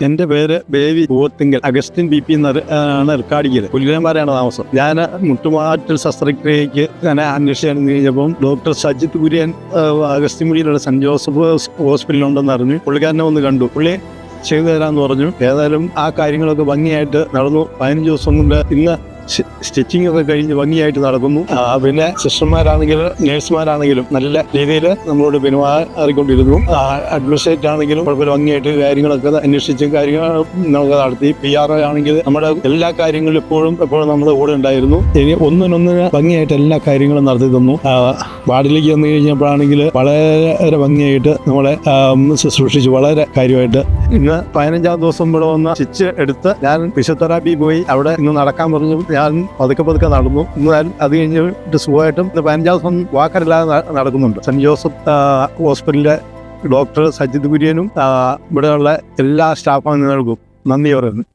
എൻ്റെ പേര് baby Poovathinkal Augustine BP ആണ് റെക്കാർഡിക്കൽ. പുലികരന്മാരാണ് താമസം. ഞാൻ മുട്ടുമാറ്റൽ ശസ്ത്രക്രിയയ്ക്ക് ഞാൻ അന്വേഷിച്ചു കഴിഞ്ഞപ്പം ഡോക്ടർ സജിത് കുര്യൻ അഗസ്റ്റിൻമുടിയിലുള്ള സെന്റ് ജോസഫ് ഹോസ്പിറ്റലുണ്ടെന്ന് അറിഞ്ഞു. പുള്ളിക്കാരനെ ഒന്ന് കണ്ടു. പുള്ളി ചെയ്തു തരാമെന്ന് പറഞ്ഞു. ഏതായാലും ആ കാര്യങ്ങളൊക്കെ ഭംഗിയായിട്ട് നടന്നു. 15 ദിവസം കൊണ്ട് ഇന്ന് സ്റ്റിച്ചിങ് ഒക്കെ കഴിഞ്ഞ് ഭംഗിയായിട്ട് നടക്കുന്നു. പിന്നെ സിസ്റ്റർമാരാണെങ്കിലും നേഴ്സുമാരാണെങ്കിലും നല്ല രീതിയിൽ നമ്മളോട് പെരുമാറിക്കൊണ്ടിരുന്നു. അഡ്മിനിസ്ട്രേറ്റ് ആണെങ്കിലും കുഴപ്പമില്ല, ഭംഗിയായിട്ട് കാര്യങ്ങളൊക്കെ അന്വേഷിച്ച് കാര്യങ്ങൾ നമുക്ക് നടത്തി. PR ആണെങ്കിൽ നമ്മുടെ എല്ലാ കാര്യങ്ങളും എപ്പോഴും നമ്മുടെ കൂടെ ഉണ്ടായിരുന്നു. ഇനി ഒന്നിനൊന്നിന് ഭംഗിയായിട്ട് എല്ലാ കാര്യങ്ങളും നടത്തി തന്നു. വാർഡിലേക്ക് വന്നു കഴിഞ്ഞപ്പോഴാണെങ്കിൽ വളരെ ഭംഗിയായിട്ട് നമ്മളെ ശുശ്രൂഷിച്ചു. വളരെ കാര്യമായിട്ട് ഇന്ന് 15-ാം ദിവസം ഇവിടെ വന്ന് സ്റ്റിച്ച് എടുത്ത് ഞാൻ ഫിസിയോതെറാപ്പി പോയി. അവിടെ ഇന്ന് നടക്കാൻ പറഞ്ഞു. ഞാൻ പതുക്കെ നടന്നു. എന്നാൽ അത് കഴിഞ്ഞിട്ട് സുഖമായിട്ടും 15-ാം ദിവസം വാക്കറില്ലാതെ നടക്കുന്നുണ്ട്. സെന്റ് ജോസഫ് ഹോസ്പിറ്റലിലെ ഡോക്ടർ സജിത് കുര്യനും ഇവിടെയുള്ള എല്ലാ സ്റ്റാഫ് അംഗങ്ങൾക്കും നന്ദി പറയുന്നു.